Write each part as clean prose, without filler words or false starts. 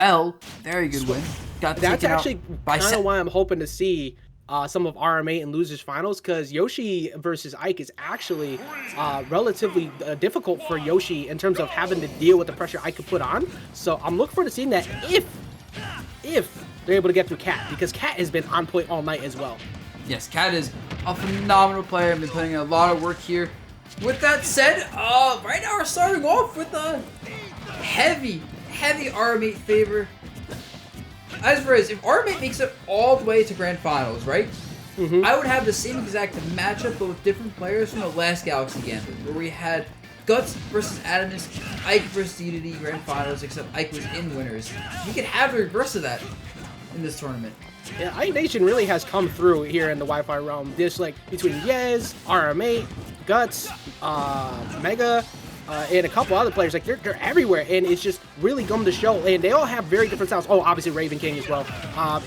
L. Very good win. Got That's taken actually out by kind of why I'm hoping to see some of Rm8 in losers finals, because Yoshi versus Ike is actually relatively difficult for Yoshi in terms of having to deal with the pressure Ike could put on. So I'm looking forward to seeing that if they're able to get through Cat, because Cat has been on point all night as well. Yes, Cat is a phenomenal player. I've been putting in a lot of work here. With that said, right now we're starting off with a heavy Rm8 favor. As far as if Rm8 makes it all the way to Grand Finals, right? I would have the same exact matchup, but with different players from the last Galaxy Gambit, where we had Guts versus Adamus, Ike versus Unity Grand Finals, except Ike was in winners. You could have the reverse of that in this tournament. Yeah, Ike Nation really has come through here in the Wi-Fi realm. There's like between Yez, Rm8, Guts, Mega, and a couple other players, like they're everywhere, and it's just really come to show. And they all have very different styles. Oh, obviously Raven King as well.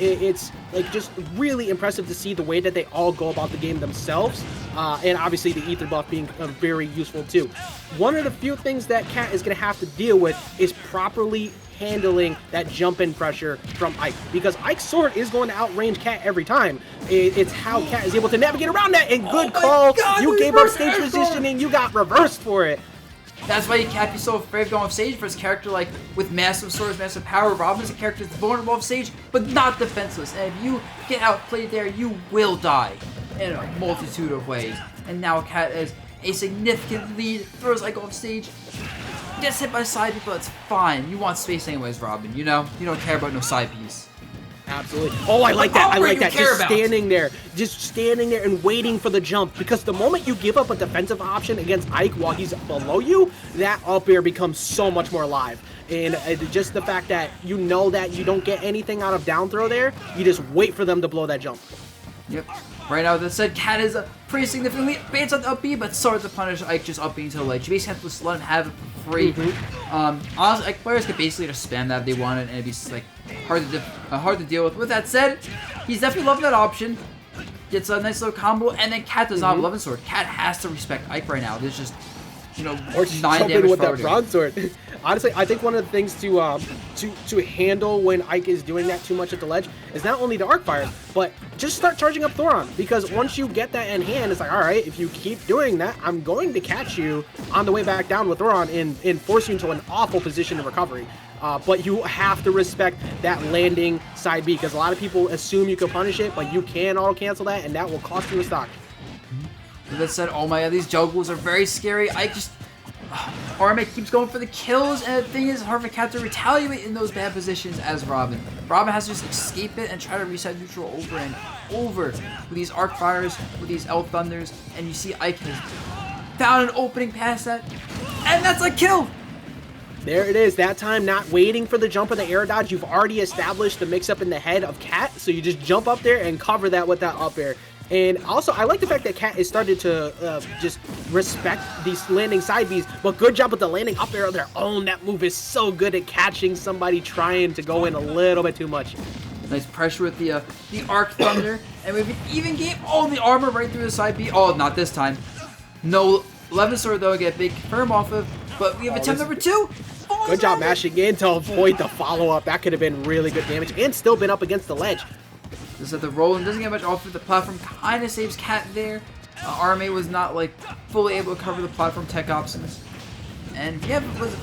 It's like just really impressive to see the way that they all go about the game themselves, and obviously the ether buff being very useful too. One of the few things that Cat is going to have to deal with is properly handling that jump-in pressure from Ike, because Ike's sword is going to outrange Cat every time. It's how Cat is able to navigate around that, and good call. God, you gave up stage positioning, you got reversed for it. That's why you can't be so afraid of going off stage for his character, like with massive swords, massive power. Robin's a character that's vulnerable off stage, but not defenseless. And if you get outplayed there, you will die in a multitude of ways. And now Cat has a significant lead, throws Ike off stage, gets hit by side people, it's fine. You want space anyways, Robin, you know? You don't care about no side piece. Absolutely. Oh, I like that. I like that. Just standing there and waiting for the jump. Because the moment you give up a defensive option against Ike while he's below you, that up air becomes so much more alive. And just the fact that you know that you don't get anything out of down throw there, you just wait for them to blow that jump. Yep. Right now, that said, Cat is pretty significantly baits on the up B, but starts to punish Ike just up being to the ledge. You basically have to just let him have it for free. Honestly, Ike players could basically just spam that if they wanted, and it'd be like hard to deal with. With that said, he's definitely loving that option. Gets a nice little combo, and then Cat does not have 11 sword. Cat has to respect Ike right now. There's just, you know, or 9 jump damage in with that forwarding. broadsword. Honestly, I think one of the things to handle when Ike is doing that too much at the ledge is not only the arc fire, but just start charging up Thoron. Because once you get that in hand, it's like, all right, if you keep doing that, I'm going to catch you on the way back down with Thoron and force you into an awful position of recovery. But you have to respect that landing side B, because a lot of people assume you can punish it, but you can auto cancel that, and that will cost you a stock. With that said, oh my god, these juggles are very scary. Ike just Rm8 keeps going for the kills, and the thing is, hard for Cat to retaliate in those bad positions as Robin. Robin has to just escape it and try to reset neutral over and over with these arc fires, with these L thunders, and you see Ike has found an opening past that, and that's a kill! There it is, that time not waiting for the jump or the air dodge. You've already established the mix-up in the head of Cat, so you just jump up there and cover that with that up air. And also, I like the fact that Cat has started to just respect these landing side Bs, but good job with the landing up air of their own. That move is so good at catching somebody trying to go in a little bit too much. Nice pressure with the Arc Thunder, and we have an even game. Oh, the armor right through the side B. Oh, not this time. No 11 sword though, get big confirm off of, but we have attempt number 2. Good job mashing in to avoid the follow-up. That could have been really good damage and still been up against the ledge. Just at the roll and doesn't get much off of the platform, kind of saves Cat there. Rm8 was not like fully able to cover the platform tech options, and yeah, was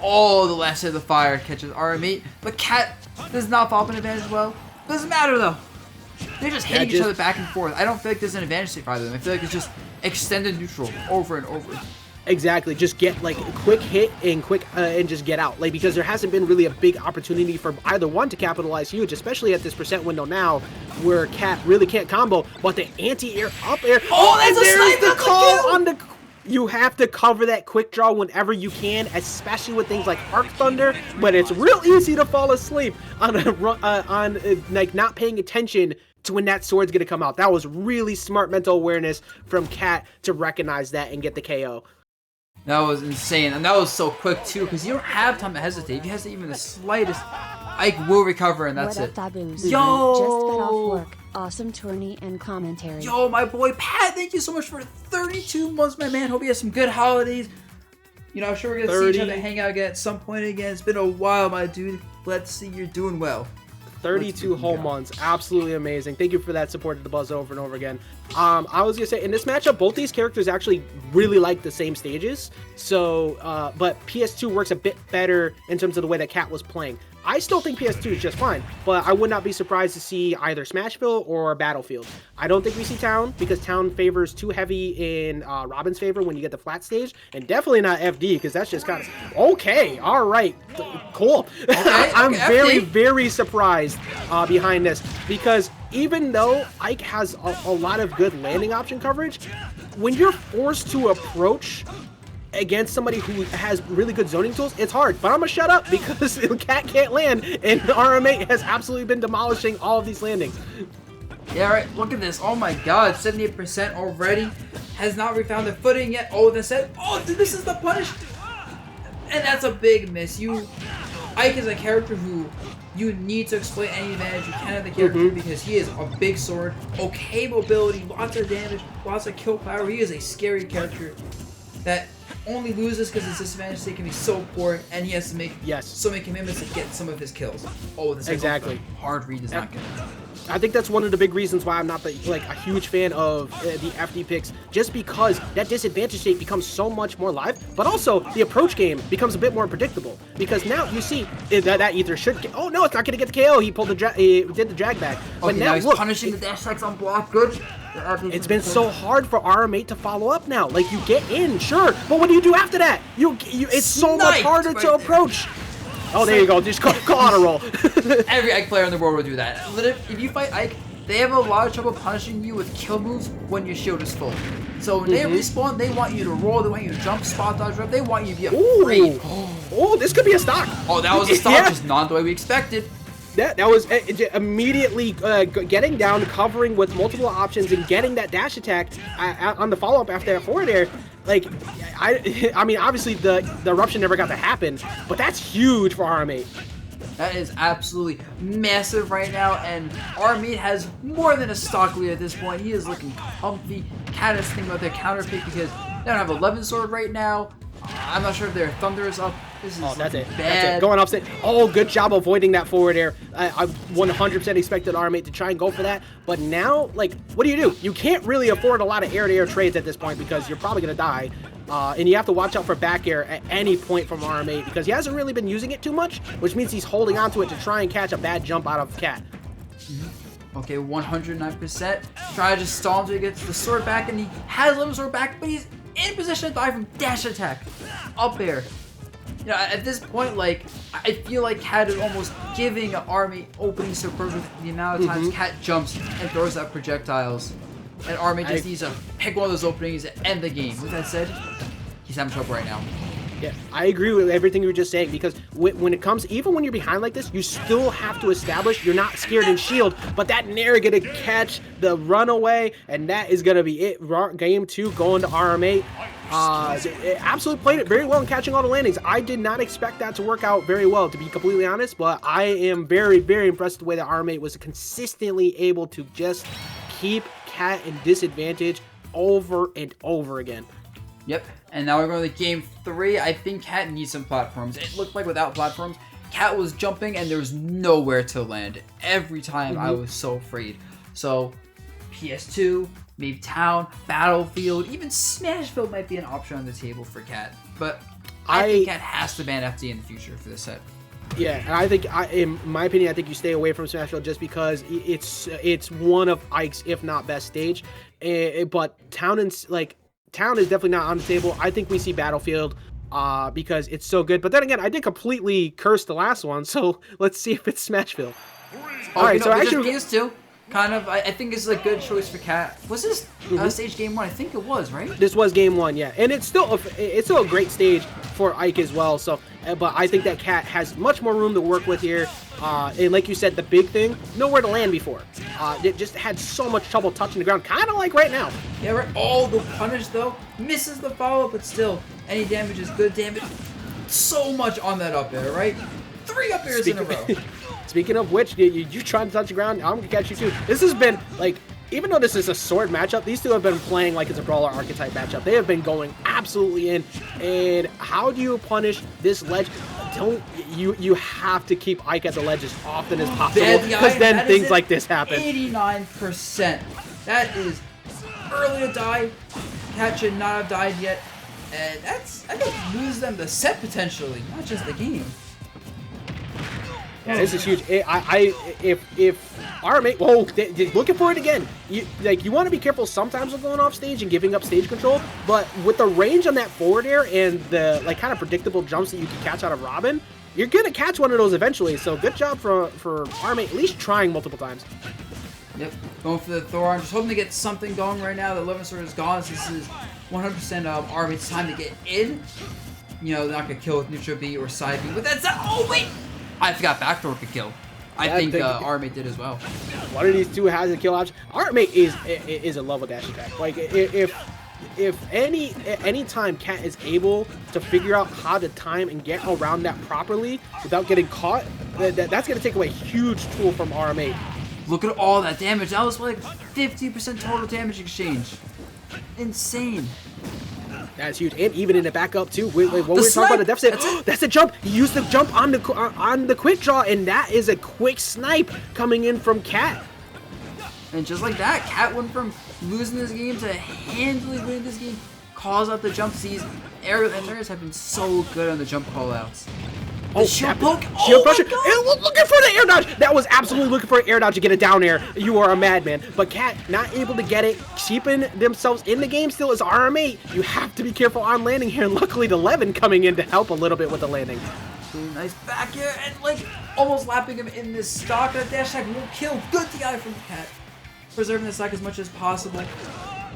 all the last hit of the fire catches Rm8, but Cat does not follow up an advantage well. Doesn't matter though. They're just hitting each other back and forth. I don't feel like there's an advantage for either of them. I feel like it's just extended neutral over and over. Exactly, just get like a quick hit and and just get out, like, because there hasn't been really a big opportunity for either one to capitalize huge, especially at this percent window now where Cat really can't combo. But the anti-air up air, oh, that's a there's snipe, the call on the. You have to cover that quick draw whenever you can, especially with things like Arc Thunder. But it's real easy to fall asleep on like not paying attention to when that sword's gonna come out. That was really smart mental awareness from Cat to recognize that and get the KO. That was insane, and that was so quick too, because you don't have time to hesitate. If you hesitate even the slightest, Ike will recover, and that's it. Yo! Just got off work. Awesome tourney and commentary. Yo, my boy Pat, thank you so much for 32 months, my man. Hope you have some good holidays. You know, I'm sure we're going to see each other hang out again at some point again. It's been a while, my dude. Let's see you're doing well. 32 whole months. Absolutely amazing. Thank you for that support of the buzz over and over again. I was gonna say, in this matchup, both these characters actually really like the same stages. So, but PS2 works a bit better in terms of the way that Cat was playing. I still think PS2 is just fine, but I would not be surprised to see either Smashville or Battlefield. I don't think we see Town, because Town favors too heavy in Robin's favor when you get the flat stage, and definitely not FD, because that's just kind of... Okay, all right, cool. Okay, I'm FD. very surprised behind this, because even though Ike has a lot of good landing option coverage, when you're forced to approach against somebody who has really good zoning tools, it's hard. But I'm gonna shut up because the Cat can't land, and Rm8 has absolutely been demolishing all of these landings. Yeah, right. Look at this. Oh my god, 78% already. Has not refound their footing yet. Oh, that's it. Oh, dude, this is the punish. And that's a big miss. Ike is a character who you need to exploit any advantage you can of the character because he is a big sword, okay mobility, lots of damage, lots of kill power. He is a scary character that only loses because his disadvantage state can be so poor, and he has to make so many commitments to get some of his kills. Oh, this exactly. Hard read is not good. I think that's one of the big reasons why I'm not a huge fan of the FD picks, just because that disadvantage state becomes so much more live, but also the approach game becomes a bit more predictable, because now you see that either should get, oh no, it's not going to get the KO, he pulled the he did the drag back, but okay, now he's look, punishing the dash attacks on block, good. It's been so hard for Rm8 to follow up now. Like, you get in, sure, but what do you do after that? It's so much harder to approach. Oh, there you go. Just call auto roll. Every Ike player in the world will do that. If you fight Ike, they have a lot of trouble punishing you with kill moves when your shield is full. So when they respawn, they want you to roll, they want you to jump, spot dodge, rep. They want you to be afraid. Oh, this could be a stock. Oh, that was a stock, just not the way we expected. That was immediately getting down, covering with multiple options, and getting that dash attack on the follow-up after that forward air. Like, I mean, obviously the eruption never got to happen, but that's huge for Rm8. That is absolutely massive right now, and Rm8 has more than a stock lead at this point. He is looking comfy. Cat is thinking about their counter pick because they don't have 11 sword right now. I'm not sure if their thunder is up. This is that's it. bad. That's it. Going offset. Oh, good job avoiding that forward air. I 100% expected Rm8 to try and go for that. But now, like, what do? You can't really afford a lot of air-to-air trades at this point because you're probably going to die. And you have to watch out for back air at any point from Rm8 because he hasn't really been using it too much, which means he's holding onto it to try and catch a bad jump out of Cat. Okay, 109%. Try to just stall him to get the sword back, and he has limit sword back, but he's in position to die from dash attack. Up air. You know, at this point, like, I feel like Cat is almost giving Rm8 opening support with the amount of times Cat jumps and throws out projectiles. And Rm8 just needs to pick one of those openings and end the game. With that said, he's having trouble right now. Yeah, I agree with everything you were just saying because when it comes, even when you're behind like this, you still have to establish you're not scared in shield, but that Nair gonna catch the runaway, and that is gonna be it. Game 2 going to Rm8. Absolutely played it very well in catching all the landings. I did not expect that to work out very well, to be completely honest, but I am very, very impressed with the way that Rm8 was consistently able to just keep Cat in disadvantage over and over again. Yep, and now we're going to game 3. I think Cat needs some platforms. It looked like without platforms, Cat was jumping and there was nowhere to land. Every time I was so afraid. So, PS2, maybe Town, Battlefield, even Smashville might be an option on the table for Cat. But I think Cat has to ban FD in the future for this set. Yeah, and I think, in my opinion, I think you stay away from Smashville just because it's one of Ike's, if not best stage. But Town is definitely not on the table. I think we see Battlefield because it's so good. But then again, I did completely curse the last one, so let's see if it's Smashville. All right, so actually, these two kind of, I think is a good choice for Cat. Was this stage game 1? I think it was, right? This was game 1, yeah, and it's still a great stage for Ike as well. So, but I think that Cat has much more room to work with here. And like you said, the big thing, nowhere to land before. It just had so much trouble touching the ground, kind of like right now. Yeah, right. Oh, the punish though misses the follow, but still, any damage is good damage. So much on that up air, right? 3 up airs in a row. Speaking of which, you trying to touch the ground, I'm gonna catch you too. This has been like even though this is a sword matchup, these two have been playing like it's a brawler archetype matchup. They have been going absolutely in. And how do you punish this ledge? You have to keep Ike at the ledge as often as possible, because then things like this happen. 89%. That is early to die. Cat should not have died yet. And I could lose them the set potentially, not just the game. Yeah, this is huge. If Rm8, whoa, looking for it again. You want to be careful sometimes with going off stage and giving up stage control, but with the range on that forward air and the kind of predictable jumps that you can catch out of Robin, you're gonna catch one of those eventually. So good job for Rm8, at least trying multiple times. Yep, going for the Thor. I'm just hoping to get something going right now. The 11 sword is gone. So this is 100% of Rm8's time to get in. You know, they're not gonna kill with neutral B or side B. But that's oh wait. I forgot backdoor could kill. I think Rm8 did as well. One of these two has a kill option. Rm8 is a level dash attack. Like if any time Cat is able to figure out how to time and get around that properly without getting caught, that's gonna take away a huge tool from Rm8. Look at all that damage. That was like 50% total damage exchange. Insane. That's huge, and even in the backup too. When we were talking about the deficit, that's a jump. He used the jump on the quick draw, and that is a quick snipe coming in from Cat. And just like that, Cat went from losing this game to handily winning this game. Calls out the jump C's. Aerial areas have been so good on the jump callouts. Oh, shield poke! Shield pressure! It was looking for the air dodge! That was absolutely looking for an air dodge to get a down air. You are a madman. But Cat not able to get it, keeping themselves in the game still as Rm8. You have to be careful on landing here, and luckily the 11 coming in to help a little bit with the landing. Nice back air, and like almost lapping him in this stock. That dash attack will kill. Good DI from Cat. Preserving the stock as much as possible.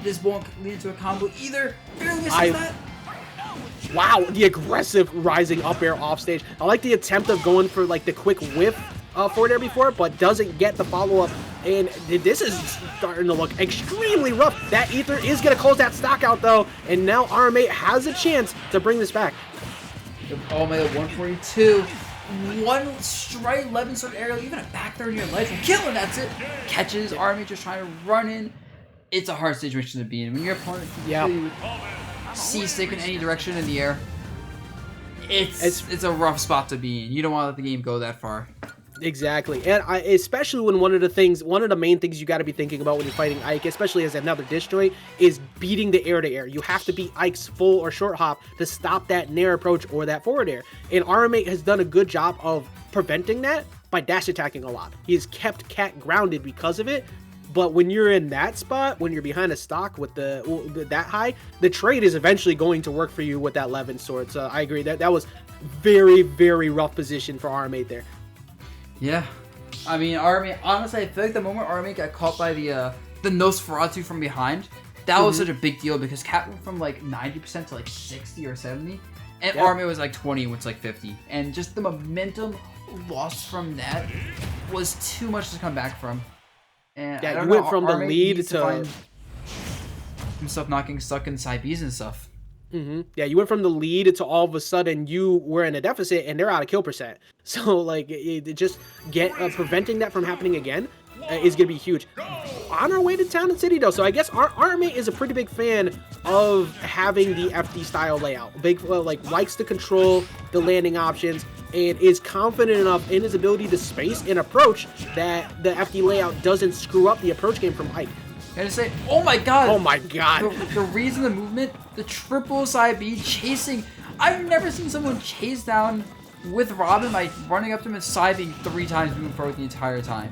This won't lead into a combo either. Barely misses that. Wow, the aggressive rising up air off stage. I like the attempt of going for like the quick whiff forward air before, but doesn't get the follow-up. And this is starting to look extremely rough. That ether is going to close that stock out though, and now Rm8 has a chance to bring this back. Oh my god, 142. One straight 11 sword aerial, even a back throw near ledge. Killing, that's it. Catches, Rm8 just trying to run in. It's a hard situation to be in. When your opponent C-stick in any direction in the air, it's a rough spot to be in. You don't want to let the game go that far. Exactly, and especially when one of the main things you got to be thinking about when you're fighting Ike, especially as another disjoint, is beating the air-to-air. You have to beat Ike's full or short hop to stop that nair approach or that forward air. And Rm8 has done a good job of preventing that by dash attacking a lot. He has kept Cat grounded because of it. But when you're in that spot, when you're behind a stock with that high, the trade is eventually going to work for you with that 11 sword. So I agree that was very, very rough position for Rm8 there. Yeah, I mean Rm8. Honestly, I feel like the moment Rm8 got caught by the Nosferatu from behind, that was such a big deal because Cat went from like 90% to like 60 or 70, and Rm8 was like 20, which like 50, and just the momentum lost from that was too much to come back from. And yeah, you went from the lead to himself not getting stuck in side Bs and stuff. Yeah, you went from the lead to all of a sudden you were in a deficit and they're out of kill percent. So like it just preventing that from happening again is gonna be huge. On our way to Town and City though, so I guess Rm8 is a pretty big fan of having the FD style layout. Likes to control the landing options and is confident enough in his ability to space and approach that the FD layout doesn't screw up the approach game from Ike. And to say, oh my god! Oh my god! The reason the movement, the triple side B chasing. I've never seen someone chase down with Robin by running up to him and side B 3 times moving forward the entire time.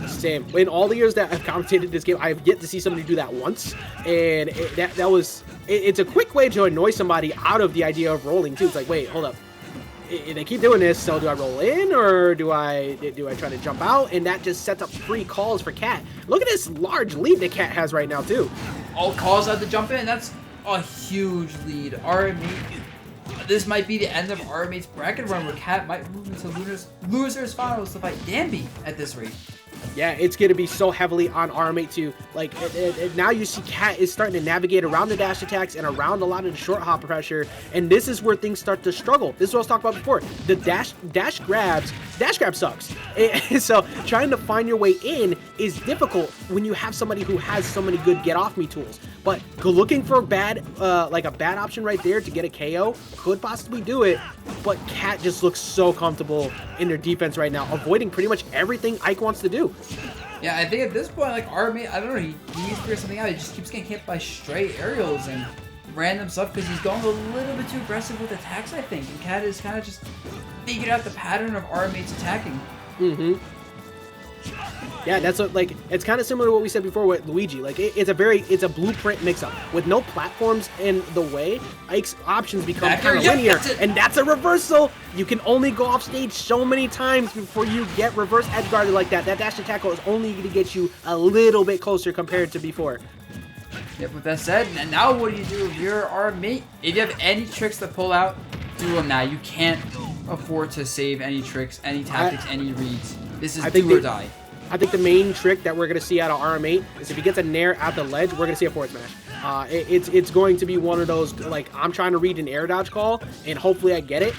Same. In all the years that I've commentated this game, I have yet to see somebody do that once. And it's a quick way to annoy somebody out of the idea of rolling too. It's like, wait, hold up. They keep doing this, so do I roll in or do I try to jump out? And that just sets up free calls for Cat. Look at this large lead that Cat has right now too. All calls out to jump in. That's a huge lead. Rm8. This might be the end of Rm8's bracket run where Cat might move into losers finals to fight Danby at this rate. Yeah, it's going to be so heavily on Rm8 too. Like, now you see Cat is starting to navigate around the dash attacks and around a lot of the short hop pressure, and this is where things start to struggle. This is what I was talking about before. The dash grab sucks. So trying to find your way in is difficult when you have somebody who has so many good get off me tools. But looking for a bad option right there to get a KO could possibly do it. But Cat just looks so comfortable in their defense right now, avoiding pretty much everything Ike wants to do. Yeah, I think at this point, like, Rm8, I don't know, he needs to figure something out. He just keeps getting hit by stray aerials and random stuff because he's going a little bit too aggressive with attacks, I think. And Cat is kind of just figured out the pattern of Rm8's attacking. Mm-hmm. Yeah, that's what, like, it's kind of similar to what we said before with Luigi. Like, it's a blueprint mix-up. With no platforms in the way, Ike's options become kind of linear, and that's a reversal. You can only go off stage so many times before you get reverse edge guarded like that. That dash attack is only going to get you a little bit closer compared to before. Yep, with that said, now what do you do if you're Rm8? If you have any tricks to pull out, do them now. You can't afford to save any tricks, any tactics, any reads. This is do or die. I think the main trick that we're going to see out of Rm8 is if he gets a nair at the ledge, we're going to see a forward smash. It's going to be one of those, like, I'm trying to read an air dodge call, and hopefully I get it.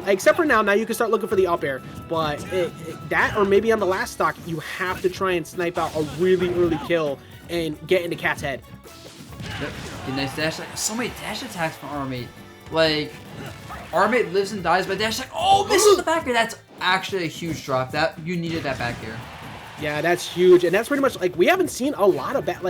Except for now you can start looking for the up air. But that, or maybe on the last stock, you have to try and snipe out a really early kill and get into Cat's head. Yep. Nice dash. So many dash attacks from Rm8. Like, Rm8 lives and dies by dash attack. Oh, misses the back air. That's actually a huge drop. That you needed that back air. Yeah, that's huge, and that's pretty much, like, we haven't seen a lot of back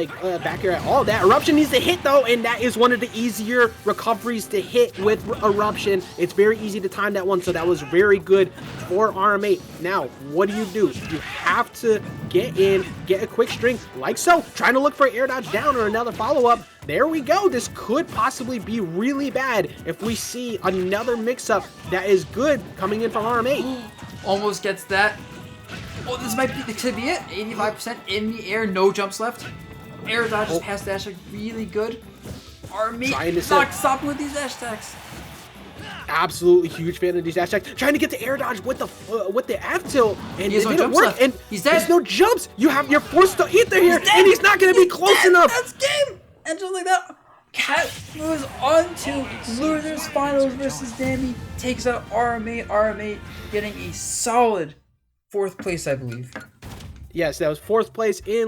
air at all. That eruption needs to hit though, and that is one of the easier recoveries to hit with eruption. It's very easy to time that one, so that was very good for Rm8. Now, what do? You have to get in, get a quick string, like so, trying to look for air dodge down or another follow-up. There we go. This could possibly be really bad if we see another mix-up that is good coming in from Rm8. Almost gets that. Oh, this could be it. 85% in the air, no jumps left. Air dodges past dash like really good. Rm8 not stopping with these dash attacks. Absolutely huge fan of these dash attacks. Trying to get the air dodge with the F tilt, and it didn't work. Left. And he's dead. There's no jumps. You're forced to hit there here, and he's not going to be close enough. That's game. And just like that, Cat moves on to losers finals versus Dammy. Takes out Rm8. Rm8 getting a solid 4th place, I believe. Yes, that was 4th place in